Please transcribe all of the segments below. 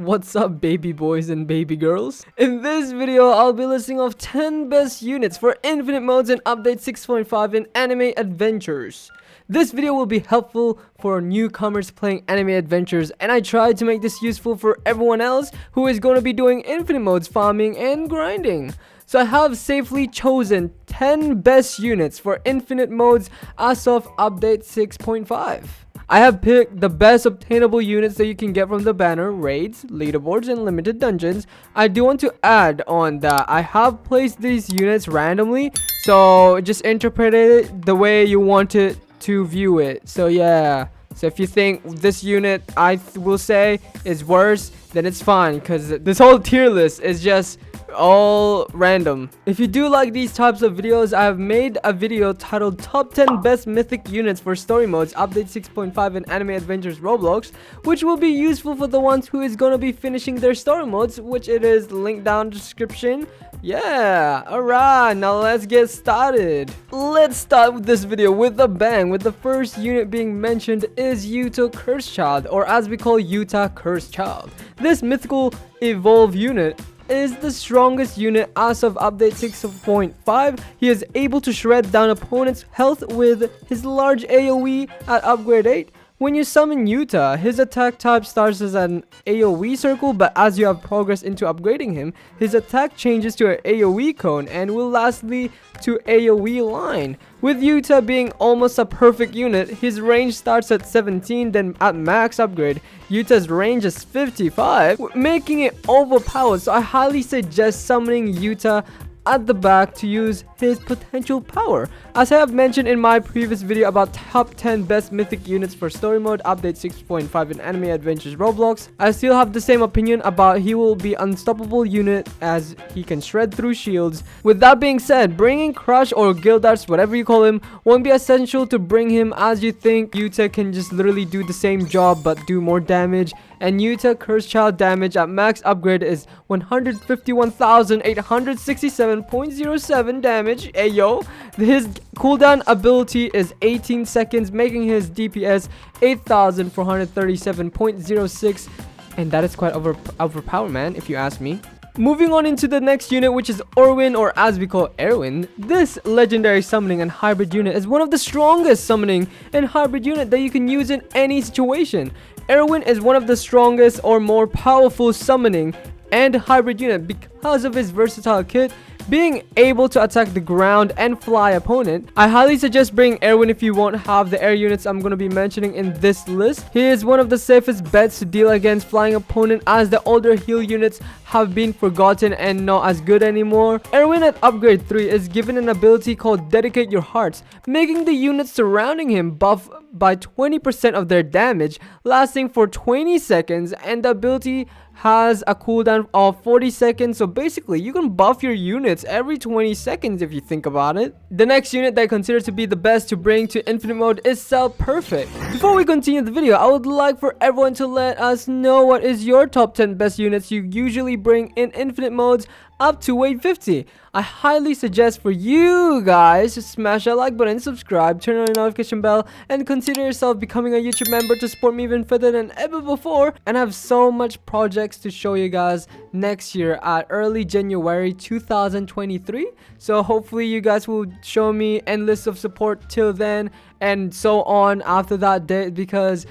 What's up, baby boys and baby girls? In this video, I'll be listing off 10 best units for infinite modes in update 6.5 in anime adventures. This video will be helpful for newcomers playing anime adventures, and I tried to make this useful for everyone else who is going to be doing infinite modes farming and grinding. So I have safely chosen 10 best units for infinite modes as of update 6.5. I have picked the best obtainable units that you can get from the banner, raids, leaderboards, and limited dungeons. I do want to add on that I have placed these units randomly, so just interpret it the way you want it to view it. So yeah, so if you think this unit I will say is worse, then it's fine, because this whole tier list is just all random. If you do like these types of videos, I have made a video titled Top 10 Best Mythic Units for Story Modes Update 6.5 in Anime Adventures Roblox, which will be useful for the ones who is going to be finishing their story modes, which it is linked down in the description. Yeah, alright, now let's get started. Let's start with this video with a bang, with the first unit being mentioned is Yuta Cursed Child, or as we call Yuta Cursed Child. This mythical evolve unit is the strongest unit as of update 6.5. He is able to shred down opponents' health with his large AoE at upgrade 8. When you summon Yuta, his attack type starts as an AoE circle, but as you have progressed into upgrading him, his attack changes to an AoE cone and will lastly to AoE line. With Yuta being almost a perfect unit, his range starts at 17, then at max upgrade, Yuta's range is 55, making it overpowered, so I highly suggest summoning Yuta at the back to use his potential power. As I have mentioned in my previous video about top 10 best mythic units for story mode update 6.5 in anime adventures Roblox, I still have the same opinion about he will be unstoppable unit as he can shred through shields. With that being said, bringing Crush or Gildarts, whatever you call him, won't be essential to bring him, as you think Yuta can just literally do the same job but do more damage. And Yuta Cursed Child damage at max upgrade is 151,867.07 damage. Ayo. His cooldown ability is 18 seconds, making his DPS 8,437.06. And that is quite overpowered, man, if you ask me. Moving on into the next unit, which is Orwin, or as we call Erwin. This legendary summoning and hybrid unit is one of the strongest summoning and hybrid unit that you can use in any situation. Erwin is one of the strongest or more powerful summoning and hybrid unit because of his versatile kit, being able to attack the ground and fly opponent. I highly suggest bringing Erwin if you won't have the air units I'm going to be mentioning in this list. He is one of the safest bets to deal against flying opponent, as the older heal units have been forgotten and not as good anymore. Erwin at upgrade 3 is given an ability called Dedicate Your Hearts, making the units surrounding him buff by 20% of their damage, lasting for 20 seconds, and the ability has a cooldown of 40 seconds, so basically you can buff your units every 20 seconds if you think about it. The next unit that I consider to be the best to bring to infinite mode is Cell Perfect. Before we continue the video, I would like for everyone to let us know what is your top 10 best units you usually bring in infinite modes up to weight 50. I highly suggest for you guys to smash that like button, subscribe, turn on the notification bell, and consider yourself becoming a YouTube member to support me even further than ever before. And I have so much projects to show you guys next year at early January 2023. So hopefully you guys will show me endless of support till then and so on after that date, because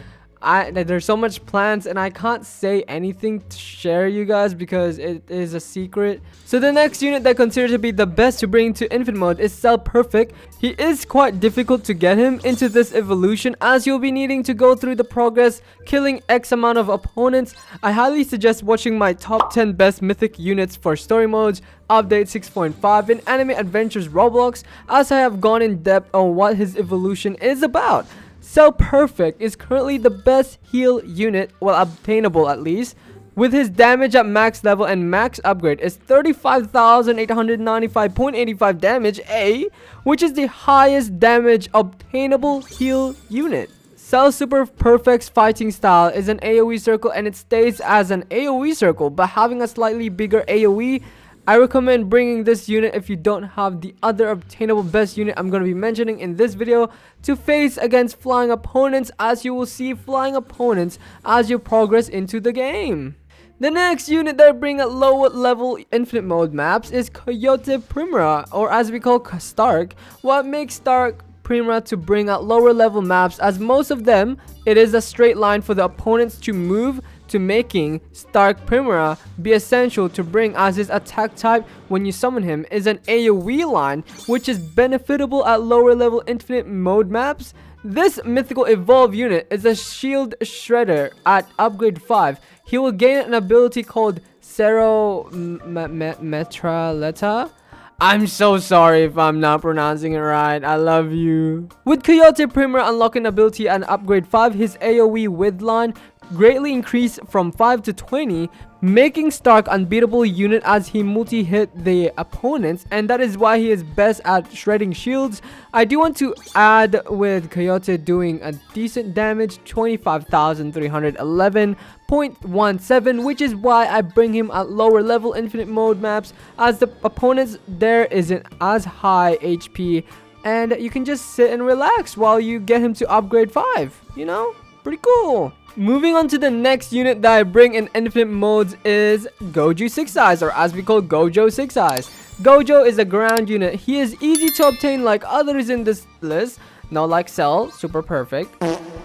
there's so much plans and I can't say anything to share you guys because it is a secret. So the next unit that I consider to be the best to bring to infinite mode is Cell Perfect. He is quite difficult to get him into this evolution, as you'll be needing to go through the progress killing X amount of opponents. I highly suggest watching my top 10 best mythic units for story modes update 6.5 in anime adventures Roblox, as I have gone in depth on what his evolution is about. Cell Perfect is currently the best heal unit, well, obtainable at least, with his damage at max level and max upgrade is 35,895.85 damage, which is the highest damage obtainable heal unit. Cell Super Perfect's fighting style is an AoE circle, and it stays as an AoE circle, but having a slightly bigger AoE. I recommend bringing this unit if you don't have the other obtainable best unit I'm going to be mentioning in this video to face against flying opponents, as you will see flying opponents as you progress into the game. The next unit that I bring at lower level infinite mode maps is Coyote Primera, or as we call Stark. What makes Stark Primera to bring out lower level maps, as most of them, it is a straight line for the opponents to move, to making Stark Primera be essential to bring, as his attack type when you summon him is an AoE line, which is benefitable at lower level infinite mode maps. This mythical evolve unit is a shield shredder at upgrade 5. He will gain an ability called Metraleta. I'm so sorry if I'm not pronouncing it right. I love you. With Coyote Primera unlocking ability at upgrade 5, his AoE width line greatly increased from 5 to 20, making Stark unbeatable unit as he multi-hit the opponents, and that is why he is best at shredding shields. I do want to add with Coyote doing a decent damage, 25,311.17, which is why I bring him at lower level infinite mode maps, as the opponents there isn't as high HP, and you can just sit and relax while you get him to upgrade 5, you know, pretty cool. Moving on to the next unit that I bring in infinite modes is Goju 6 Eyes, or as we call Gojo 6 Eyes. Gojo is a ground unit. He is easy to obtain like others in this list, not like Cell, super perfect,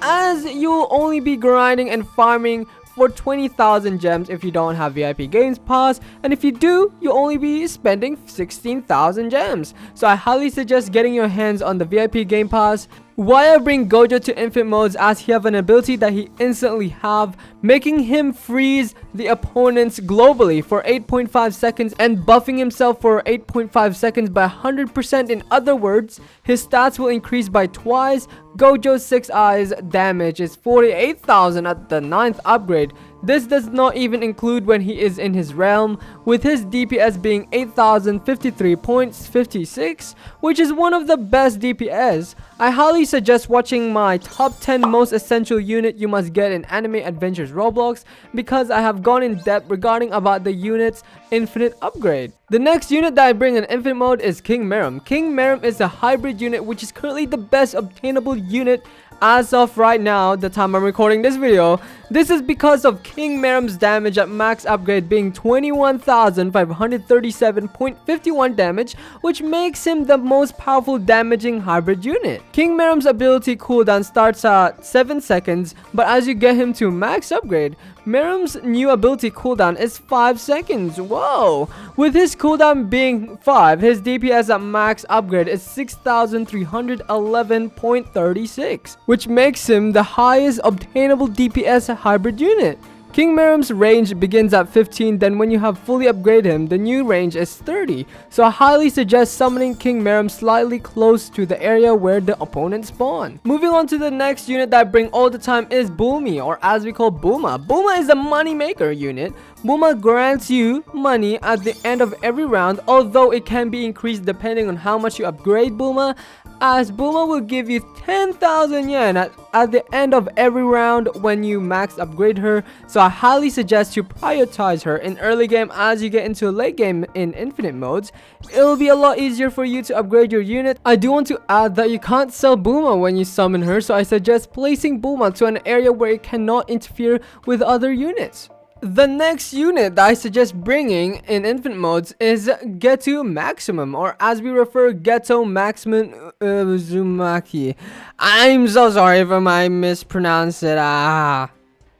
as you'll only be grinding and farming for 20,000 gems if you don't have VIP Games Pass, and if you do, you'll only be spending 16,000 gems. So I highly suggest getting your hands on the VIP Game Pass. Why I bring Gojo to infinite modes, as he have an ability that he instantly have, making him freeze the opponents globally for 8.5 seconds and buffing himself for 8.5 seconds by 100%. In other words, his stats will increase by twice. Gojo's 6 Eyes damage is 48,000 at the 9th upgrade. This does not even include when he is in his realm, with his DPS being 8,053.56, which is one of the best DPS. I highly suggest watching my top 10 most essential unit you must get in Anime Adventures Roblox, because I have gone in depth regarding about the unit's infinite upgrade. The next unit that I bring in infinite mode is King Miram. King Miram is a hybrid unit which is currently the best obtainable unit as of right now, the time I'm recording this video. This is because of King Miram's damage at max upgrade being 21,537.51 damage, which makes him the most powerful damaging hybrid unit. King Miram's ability cooldown starts at 7 seconds, but as you get him to max upgrade, Miram's new ability cooldown is 5 seconds. Whoa! With his cooldown being 5, his DPS at max upgrade is 6,311.36, which makes him the highest obtainable DPS hybrid unit. King Miram's range begins at 15, then when you have fully upgraded him, the new range is 30. So I highly suggest summoning King Miram slightly close to the area where the opponents spawn. Moving on to the next unit that I bring all the time is Boomy, or as we call Booma. Booma is a money maker unit. Booma grants you money at the end of every round, although it can be increased depending on how much you upgrade Booma, as Booma will give you 10,000 yen at the end of every round when you max upgrade her. So I highly suggest you prioritize her in early game. As you get into late game in infinite modes, it'll be a lot easier for you to upgrade your unit. I do want to add that you can't sell Booma when you summon her, so I suggest placing Booma to an area where it cannot interfere with other units. The next unit that I suggest bringing in infinite modes is Getu Maximum, or as we refer, Ghetto Maximum Uzumaki. I'm so sorry if I mispronounce it.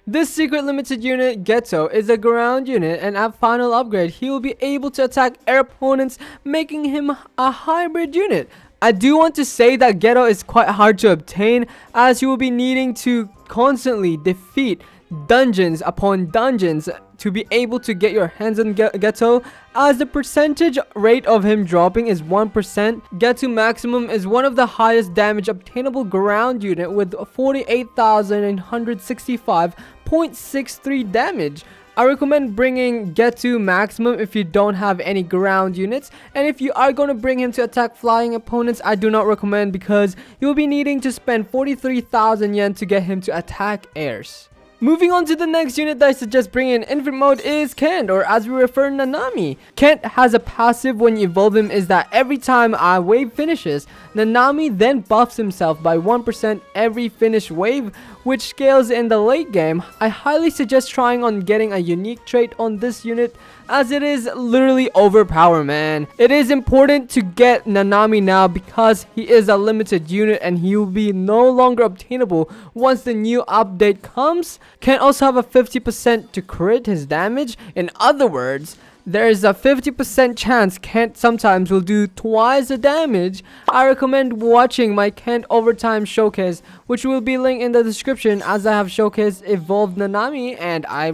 This secret limited unit, Ghetto, is a ground unit, and at final upgrade, he will be able to attack air opponents, making him a hybrid unit. I do want to say that Ghetto is quite hard to obtain, as you will be needing to constantly defeat dungeons upon dungeons to be able to get your hands on Ghetto, as the percentage rate of him dropping is 1%. Getu Maximum is one of the highest damage obtainable ground unit with 48,965.63 damage. I recommend bringing Getu Maximum if you don't have any ground units, and if you are going to bring him to attack flying opponents, I do not recommend, because you'll be needing to spend 43,000 yen to get him to attack airs. Moving on to the next unit that I suggest bringing in infinite mode is Kent, or as we refer, Nanami. Kent has a passive when you evolve him, is that every time a wave finishes, Nanami then buffs himself by 1% every finished wave, which scales in the late game. I highly suggest trying on getting a unique trait on this unit, as it is literally overpowered, man. It is important to get Nanami now because he is a limited unit and he will be no longer obtainable once the new update comes. Can also have a 50% to crit his damage. In other words, there is a 50% chance Kent sometimes will do twice the damage. I recommend watching my Kent Overtime showcase, which will be linked in the description, as I have showcased Evolved Nanami, and I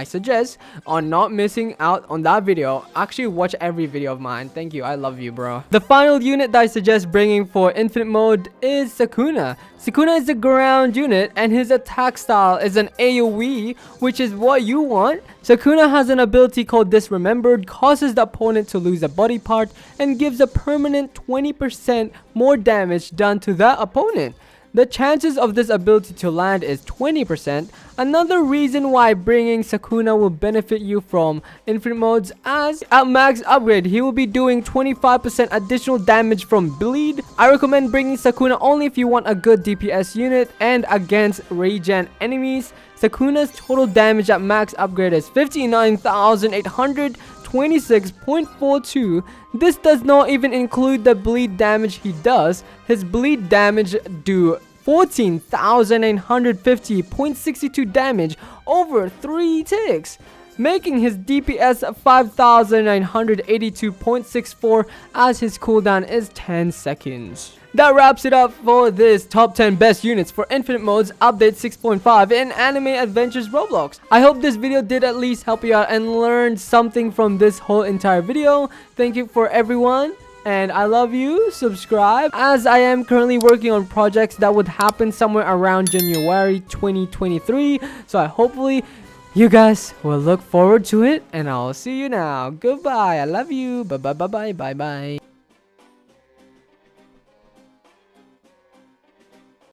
suggest on not missing out on that video. Actually watch every video of mine. Thank you, I love you, bro. The final unit that I suggest bringing for infinite mode is Sakuna. Sakuna is a ground unit and his attack style is an AoE, which is what you want. Sakuna has an ability called Disremembered, causes the opponent to lose a body part and gives a permanent 20% more damage done to that opponent. The chances of this ability to land is 20%. Another reason why bringing Sakuna will benefit you from infinite modes, as at max upgrade he will be doing 25% additional damage from bleed. I recommend bringing Sakuna only if you want a good DPS unit and against regen enemies. Sakuna's total damage at max upgrade is 59,826.42. This does not even include the bleed damage he does. His bleed damage do 14,950.62 damage over 3 ticks, making his DPS 5,982.64 as his cooldown is 10 seconds. That wraps it up for this top 10 best units for Infinite Modes Update 6.5 in Anime Adventures Roblox. I hope this video did at least help you out and learned something from this whole entire video. Thank you for everyone. And I love you. Subscribe, as I am currently working on projects that would happen somewhere around January 2023. So hopefully you guys will look forward to it. And I'll see you now. Goodbye. I love you. Bye bye bye bye bye bye.